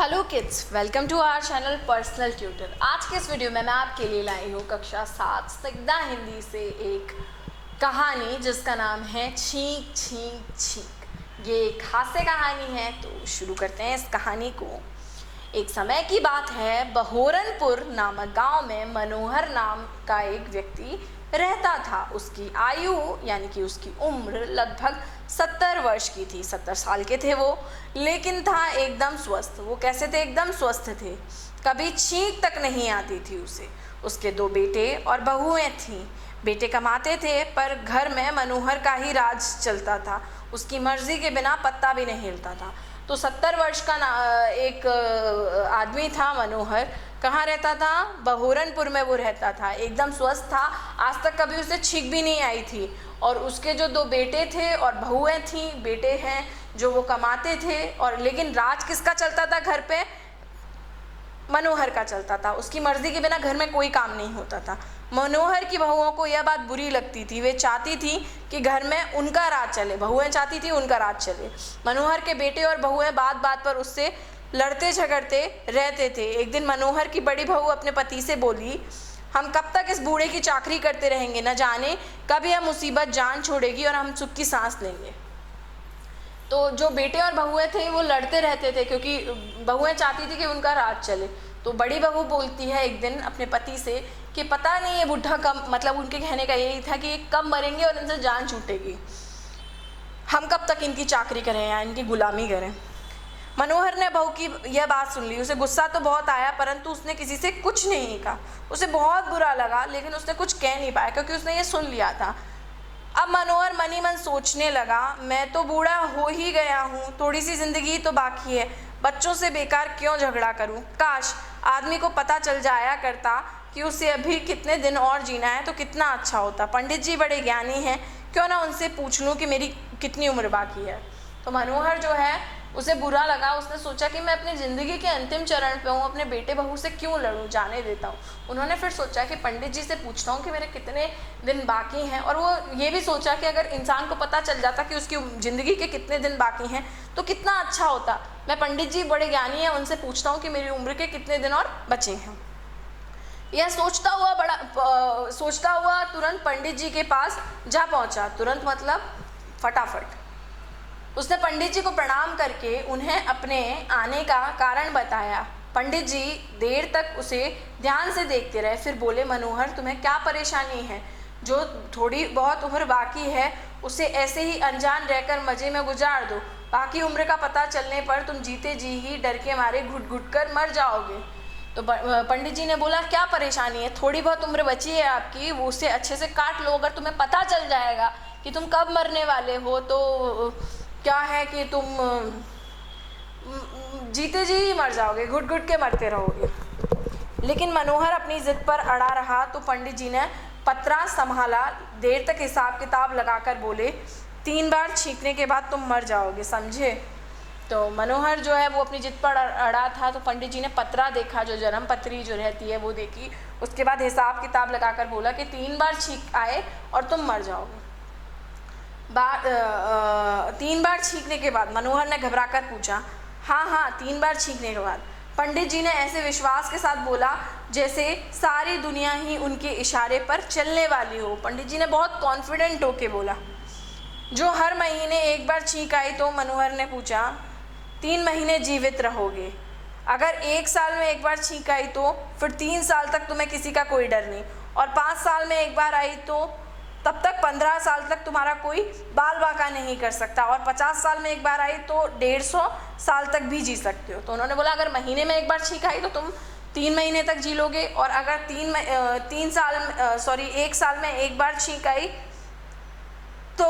Hello kids, welcome to our channel personal tutor. आज के इस वीडियो में मैं आपके लिए लाई हूँ कक्षा 7 स्निग्धा हिंदी से एक कहानी जिसका नाम है छींक छींक छींक। ये एक हास्य कहानी है, तो शुरू करते हैं इस कहानी को। एक समय की बात है, बहोरनपुर नामक गांव में मनोहर नाम का एक व्यक्ति रहता था। उसकी आयु यानी कि उसकी उम्र लगभग 70 वर्ष की थी। 70 साल के थे वो, लेकिन था एकदम स्वस्थ। वो कैसे थे? एकदम स्वस्थ थे, कभी छींक तक नहीं आती थी उसे। उसके 2 बेटे और बहुएं थीं। बेटे कमाते थे, पर घर में मनोहर का ही राज चलता था। उसकी मर्जी के बिना पत्ता भी नहीं हिलता था। तो 70 वर्ष का एक आदमी था मनोहर। कहाँ रहता था? बहोरनपुर में वो रहता था। एकदम स्वस्थ था, आज तक कभी उसे छींक भी नहीं आई थी। और उसके जो 2 बेटे थे और बहुएं थीं, बेटे हैं जो वो कमाते थे, और लेकिन राज किसका चलता था घर पे? मनोहर का चलता था। उसकी मर्जी के बिना घर में कोई काम नहीं होता था। मनोहर की बहुओं को यह बात बुरी लगती थी। वे चाहती थी कि घर में उनका राज चले। बहुएं चाहती थी उनका राज चले। मनोहर के बेटे और बहुएं बात बात पर उससे लड़ते झगड़ते रहते थे। एक दिन मनोहर की बड़ी बहू अपने पति से बोली, हम कब तक इस बूढ़े की चाकरी करते रहेंगे? न जाने कब यह मुसीबत जान छोड़ेगी और हम सुख की सांस लेंगे। तो जो बेटे और बहुएं थे वो लड़ते रहते थे, क्योंकि बहुएं चाहती थी कि उनका राज चले। तो बड़ी बहू बोलती है एक दिन अपने पति से कि पता नहीं ये बुढ़ा कब, मतलब उनके कहने का यही था कि ये कब मरेंगे और इनसे जान छूटेगी। हम कब तक इनकी चाकरी करें या इनकी गुलामी करें। मनोहर ने बहू की यह बात सुन ली। उसे गुस्सा तो बहुत आया, परंतु उसने किसी से कुछ नहीं कहा। उसे बहुत बुरा लगा, लेकिन उसने कुछ कह नहीं पाया, क्योंकि उसने ये सुन लिया था। अब मनोहर मन ही मन सोचने लगा, मैं तो बूढ़ा हो ही गया हूँ, थोड़ी सी जिंदगी तो बाकी है, बच्चों से बेकार क्यों झगड़ा करूँ। काश आदमी को पता चल जाया करता कि उसे अभी कितने दिन और जीना है, तो कितना अच्छा होता। पंडित जी बड़े ज्ञानी हैं, क्यों ना उनसे पूछ लूँ कि मेरी कितनी उम्र बाकी है। तो मनोहर जो है उसे बुरा लगा। उसने सोचा कि मैं अपनी ज़िंदगी के अंतिम चरण पे हूँ, अपने बेटे बहू से क्यों लड़ूँ, जाने देता हूँ। उन्होंने फिर सोचा कि पंडित जी से पूछता हूँ कि मेरे कितने दिन बाकी हैं। और वो ये भी सोचा कि अगर इंसान को पता चल जाता कि उसकी ज़िंदगी के कितने दिन बाकी हैं तो कितना अच्छा होता। मैं पंडित जी बड़े ज्ञानी हैं, उनसे पूछता हूँ कि मेरी उम्र के कितने दिन और बचे हैं। यह सोचता हुआ तुरंत पंडित जी के पास जा पहुँचा। तुरंत मतलब फटाफट। उसने पंडित जी को प्रणाम करके उन्हें अपने आने का कारण बताया। पंडित जी देर तक उसे ध्यान से देखते रहे, फिर बोले, मनोहर तुम्हें क्या परेशानी है? जो थोड़ी बहुत उम्र बाकी है उसे ऐसे ही अनजान रहकर मज़े में गुजार दो। बाकी उम्र का पता चलने पर तुम जीते जी ही डर के मारे घुट घुट कर मर जाओगे। तो पंडित जी ने बोला, क्या परेशानी है? थोड़ी बहुत उम्र बची है आपकी, वो उसे अच्छे से काट लो। अगर तुम्हें पता चल जाएगा कि तुम कब मरने वाले हो तो क्या है कि तुम जीते जी ही मर जाओगे, घुट घुट के मरते रहोगे। लेकिन मनोहर अपनी जिद पर अड़ा रहा, तो पंडित जी ने पत्रा संभाला। देर तक हिसाब किताब लगाकर बोले, 3 बार छींकने के बाद तुम मर जाओगे, समझे? तो मनोहर जो है वो अपनी जिद पर अड़ा था। तो पंडित जी ने पत्रा देखा, जो जन्म पत्री जो रहती है वो देखी। उसके बाद हिसाब किताब लगाकर बोला कि 3 बार छींक आए और तुम मर जाओगे। 3 बार छींकने के बाद मनोहर ने घबराकर पूछा, हाँ 3 बार छींकने के बाद। पंडित जी ने ऐसे विश्वास के साथ बोला जैसे सारी दुनिया ही उनके इशारे पर चलने वाली हो। पंडित जी ने बहुत कॉन्फिडेंट होके बोला। जो हर महीने 1 बार छींक आई तो मनोहर ने पूछा, 3 महीने जीवित रहोगे। अगर 1 साल में 1 बार छींक आई तो फिर 3 साल तक तुम्हें किसी का कोई डर नहीं, और 5 साल में 1 बार आई तो तब तक 15 साल तक तुम्हारा कोई बाल बाका नहीं कर सकता, और 50 साल में 1 बार आई तो 150 साल तक भी जी सकते हो। तो उन्होंने बोला, अगर महीने में 1 बार छींक आई तो तुम 3 महीने तक जी लोगे, और अगर 1 साल में 1 बार छींक आई तो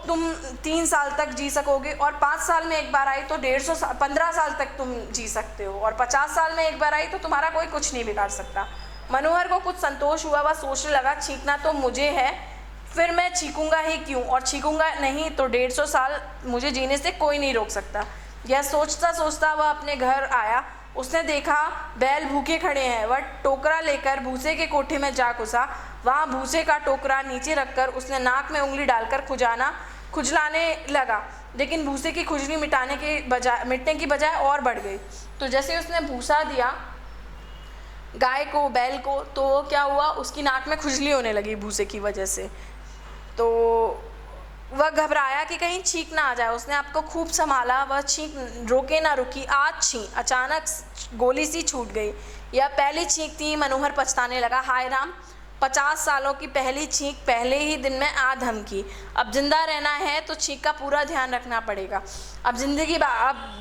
तुम 3 साल तक जी सकोगे, और 5 साल में 1 बार आई तो 15 साल तक तुम जी सकते हो, और 50 साल में 1 बार आई तो तुम्हारा कोई कुछ नहीं बिगाड़ सकता। मनोहर को कुछ संतोष हुआ। वह सोचने लगा, छींकना तो मुझे है, फिर मैं छींकूंगा ही क्यों, और छींकूंगा नहीं तो 150 साल मुझे जीने से कोई नहीं रोक सकता। यह सोचता सोचता वह अपने घर आया। उसने देखा बैल भूखे खड़े हैं। वह टोकरा लेकर भूसे के कोठे में जा घुसा। वहाँ भूसे का टोकरा नीचे रखकर उसने नाक में उंगली डालकर खुजाना खुजलाने लगा, लेकिन भूसे की खुजली मिटने की बजाय और बढ़ गई। तो जैसे उसने भूसा दिया गाय को, बैल को, तो क्या हुआ, उसकी नाक में खुजली होने लगी भूसे की वजह से। तो वह घबराया कि कहीं छींक ना आ जाए। उसने आपको खूब संभाला, वह छींक रोके ना रुकी। आज छींक, अचानक गोली सी छूट गई। यह पहली छींक थी। मनोहर पछताने लगा, हाय राम, 50 सालों की पहली छींक पहले ही दिन में आ धमकी। अब जिंदा रहना है तो छींक का पूरा ध्यान रखना पड़ेगा। अब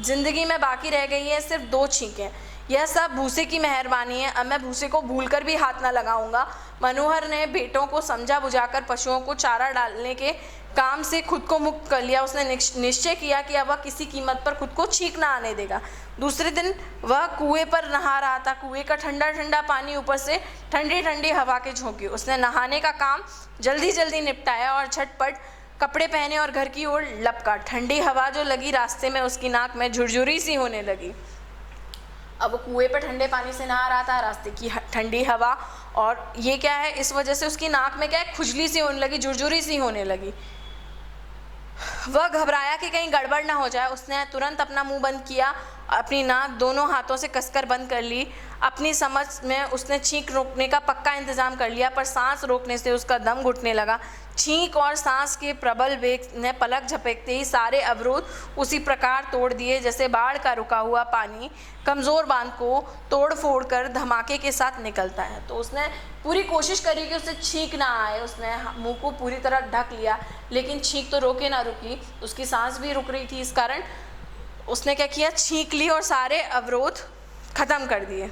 जिंदगी में बाकी रह गई है सिर्फ 2 छींकें। यह सब भूसे की मेहरबानी है। अब मैं भूसे को भूलकर भी हाथ न लगाऊंगा। मनोहर ने बेटों को समझा बुझाकर पशुओं को चारा डालने के काम से खुद को मुक्त कर लिया। उसने निश्चय किया कि अब वह किसी कीमत पर खुद को छींक ना आने देगा। दूसरे दिन वह कुएं पर नहा रहा था। कुएं का ठंडा ठंडा पानी ऊपर से ठंडी ठंडी हवा के झोंके। उसने नहाने का काम जल्दी जल्दी निपटाया और झटपट कपड़े पहने और घर की ओर लपका। ठंडी हवा जो लगी रास्ते में उसकी नाक में झुरझुरी सी होने लगी। अब वो कुएं पर ठंडे पानी से नहा रहा था, रास्ते की ठंडी हवा, और ये क्या है, इस वजह से उसकी नाक में क्या है, खुजली सी होने लगी, झुरझुरी सी होने लगी। वह घबराया कि कहीं गड़बड़ ना हो जाए। उसने तुरंत अपना मुंह बंद किया, अपनी नाक दोनों हाथों से कसकर बंद कर ली। अपनी समझ में उसने छींक रोकने का पक्का इंतजाम कर लिया, पर सांस रोकने से उसका दम घुटने लगा। छींक और सांस के प्रबल वेग ने पलक झपकते ही सारे अवरोध उसी प्रकार तोड़ दिए जैसे बाढ़ का रुका हुआ पानी कमज़ोर बांध को तोड़ फोड़ कर धमाके के साथ निकलता है। तो उसने पूरी कोशिश करी कि उसे छींक ना आए। उसने मुंह को पूरी तरह ढक लिया, लेकिन छींक तो रोके ना रुकी, उसकी सांस भी रुक रही थी। इस कारण उसने क्या किया, छींक ली और सारे अवरोध ख़त्म कर दिए।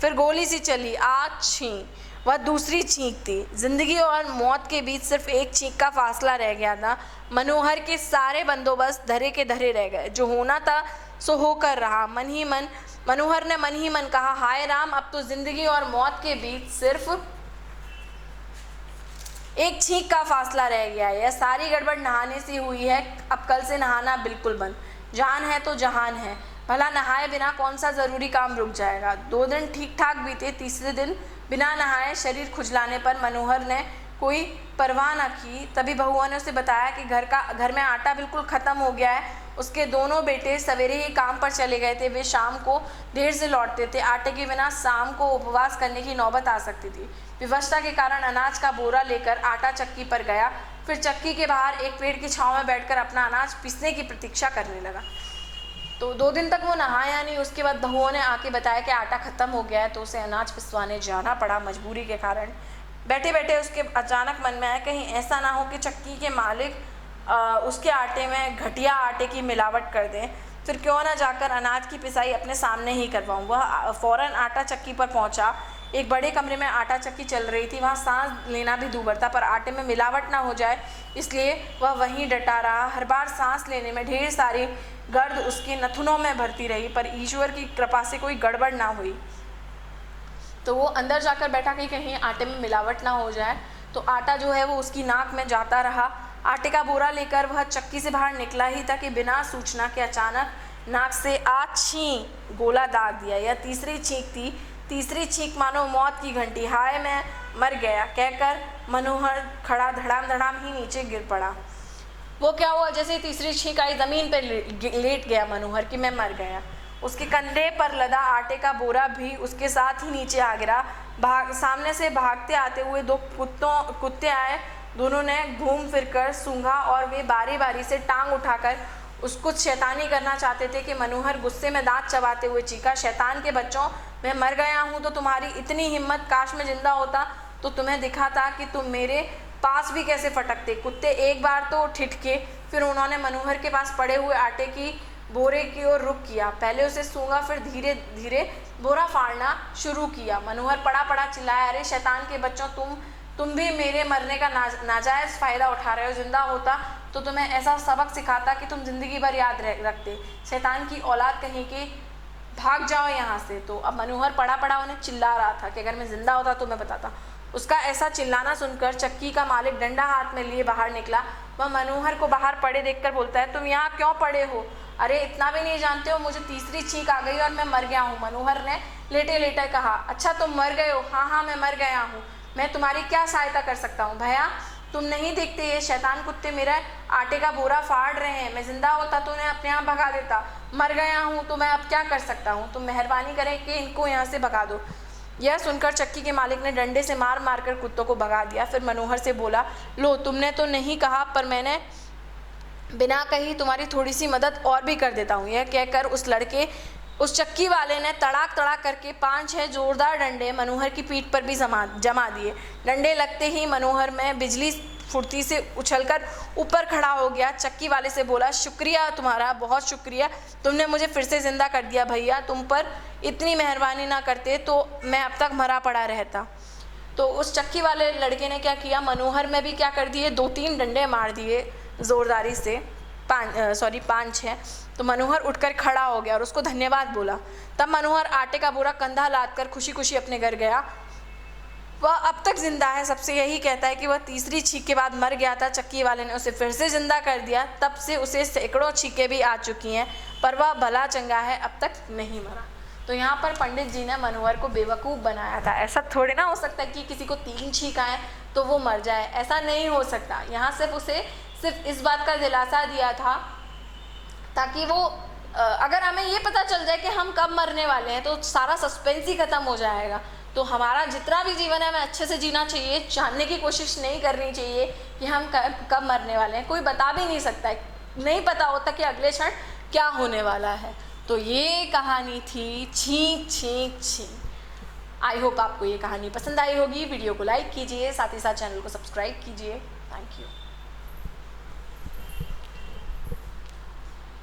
फिर गोली सी चली, आज छींक। वह दूसरी छींक थी। जिंदगी और मौत के बीच सिर्फ एक छींक का फासला रह गया था। मनोहर के सारे बंदोबस्त धरे के धरे रह गए। जो होना था सो होकर रहा। मनोहर ने मन ही मन कहा, हाय राम, अब तो जिंदगी और मौत के बीच सिर्फ एक छींक का फासला रह गया है। यह सारी गड़बड़ नहाने से हुई है। अब कल से नहाना बिल्कुल बंद। जान है तो जहान है। भला नहाए बिना कौन सा ज़रूरी काम रुक जाएगा। 2 दिन ठीक ठाक बीते। तीसरे दिन बिना नहाए शरीर खुजलाने पर मनोहर ने कोई परवाह न की। तभी बहुओं ने उसे बताया कि घर में आटा बिल्कुल ख़त्म हो गया है। उसके दोनों बेटे सवेरे ही काम पर चले गए थे। वे शाम को देर से लौटते थे। आटे के बिना शाम को उपवास करने की नौबत आ सकती थी। विवशता के कारण अनाज का बोरा लेकर आटा चक्की पर गया। फिर चक्की के बाहर एक पेड़ की छांव में बैठकर अपना अनाज पीसने की प्रतीक्षा करने लगा। तो 2 दिन तक वो नहाया नहीं। उसके बाद बहुओं ने आके बताया कि आटा ख़त्म हो गया है, तो उसे अनाज पिसवाने जाना पड़ा मजबूरी के कारण। बैठे बैठे उसके अचानक मन में आया, कहीं ऐसा ना हो कि चक्की के मालिक उसके आटे में घटिया आटे की मिलावट कर दें। फिर क्यों ना जाकर अनाज की पिसाई अपने सामने ही करवाऊँ। वह फ़ौरन आटा चक्की पर पहुँचा। एक बड़े कमरे में आटा चक्की चल रही थी। वहाँ सांस लेना भी दूभर था, पर आटे में मिलावट ना हो जाए इसलिए वह वहीं डटा रहा। हर बार सांस लेने में ढेर सारी गर्द उसके नथुनों में भरती रही, पर ईश्वर की कृपा से कोई गड़बड़ ना हुई। तो वो अंदर जाकर बैठा कि कहीं आटे में मिलावट ना हो जाए। तो आटा जो है वो उसकी नाक में जाता रहा। आटे का बोरा लेकर वह चक्की से बाहर निकला ही था कि बिना सूचना के अचानक नाक से आछी गोला दाग दिया। यह तीसरी छींक थी। तीसरी छींक मानो मौत की घंटी। हाय मैं मर गया कहकर मनोहर खड़ा धड़ाम धड़ाम ही नीचे गिर पड़ा। वो क्या हुआ, जैसे तीसरी छींक आई ज़मीन पर लेट गया मनोहर कि मैं मर गया। उसके कंधे पर लदा आटे का बोरा भी उसके साथ ही नीचे आ गिरा। सामने से भागते आते हुए 2 कुत्ते आए। दोनों ने घूम फिरकर सूंघा और वे बारी बारी से टांग उठाकर उसको शैतानी करना चाहते थे कि मनोहर गुस्से में दांत चबाते हुए चीखा, शैतान के बच्चों, मैं मर गया हूँ तो तुम्हारी इतनी हिम्मत, काश मैं जिंदा होता तो तुम्हें दिखाता कि तुम मेरे पास भी कैसे फटकते। कुत्ते एक बार तो ठिठके, फिर उन्होंने मनोहर के पास पड़े हुए आटे की बोरे की ओर रुख किया। पहले उसे सूंघा, फिर धीरे धीरे बोरा फाड़ना शुरू किया। मनोहर पड़ा पड़ा चिल्लाया, अरे शैतान के बच्चों, तुम भी मेरे मरने का नाजायज़ फ़ायदा उठा रहे हो। जिंदा होता तो तुम्हें ऐसा सबक सिखाता कि तुम जिंदगी भर याद रखते। शैतान की औलाद कहीं की, भाग जाओ यहाँ से। तो अब मनोहर पड़ा पड़ा उन्हें चिल्ला रहा था कि अगर मैं जिंदा होता तो मैं बताता। उसका ऐसा चिल्लाना सुनकर चक्की का मालिक डंडा हाथ में लिए बाहर निकला। वह मनोहर को बाहर पड़े देखकर बोलता है, तुम यहाँ क्यों पड़े हो? अरे इतना भी नहीं जानते हो, मुझे तीसरी छींक आ गई और मैं मर गया हूँ। मनोहर ने लेटे लेटे कहा, अच्छा तुम मर गए हो? हाँ हाँ मैं मर गया हूँ। मैं तुम्हारी क्या सहायता कर सकता हूँ? भैया तुम नहीं देखते ये शैतान कुत्ते मेरा आटे का बोरा फाड़ रहे हैं, मैं जिंदा होता तो उन्हें अपने आप भगा देता, मर गया हूँ तो मैं अब क्या कर सकता हूँ, तुम मेहरबानी करें कि इनको यहाँ से भगा दो। यह सुनकर चक्की के मालिक ने डंडे से मार मार कर कुत्तों को भगा दिया। फिर मनोहर से बोला, लो तुमने तो नहीं कहा, पर मैंने बिना कही तुम्हारी थोड़ी सी मदद और भी कर देता हूँ। यह कहकर उस चक्की वाले ने तड़ाक तड़ाक करके 5-6 जोरदार डंडे मनोहर की पीठ पर भी जमा दिए। डंडे लगते ही मनोहर में बिजली फुर्ती से उछलकर ऊपर खड़ा हो गया। चक्की वाले से बोला, शुक्रिया तुम्हारा, बहुत शुक्रिया, तुमने मुझे फिर से ज़िंदा कर दिया भैया, तुम पर इतनी मेहरबानी ना करते तो मैं अब तक मरा पड़ा रहता। तो उस चक्की वाले लड़के ने क्या किया, मनोहर में भी क्या कर दिए, 2-3 डंडे मार दिए ज़ोरदारी से, 5-6। तो मनोहर उठकर खड़ा हो गया और उसको धन्यवाद बोला। तब मनोहर आटे का बोरा कंधा लाद कर खुशी खुशी अपने घर गया। वह अब तक जिंदा है, सबसे यही कहता है कि वह तीसरी छींक के बाद मर गया था। चक्की वाले ने उसे फिर से जिंदा कर दिया। तब से उसे सैकड़ों छींकें भी आ चुकी हैं, पर वह भला चंगा है, अब तक नहीं मरा। तो यहाँ पर पंडित जी ने मनोहर को बेवकूफ़ बनाया था। ऐसा थोड़ी ना हो सकता कि किसी को 3 छींक आए तो वो मर जाए, ऐसा नहीं हो सकता। यहाँ सिर्फ इस बात का दिलासा दिया था ताकि वो अगर हमें ये पता चल जाए कि हम कब मरने वाले हैं तो सारा सस्पेंस ही ख़त्म हो जाएगा। तो हमारा जितना भी जीवन है हमें अच्छे से जीना चाहिए, जानने की कोशिश नहीं करनी चाहिए कि हम कब मरने वाले हैं। कोई बता भी नहीं सकता है, नहीं पता होता कि अगले क्षण क्या होने वाला है। तो ये कहानी थी छींक छींक छींक। आई होप आपको ये कहानी पसंद आई होगी। वीडियो को लाइक कीजिए, साथ ही साथ चैनल को सब्सक्राइब कीजिए। Thank you.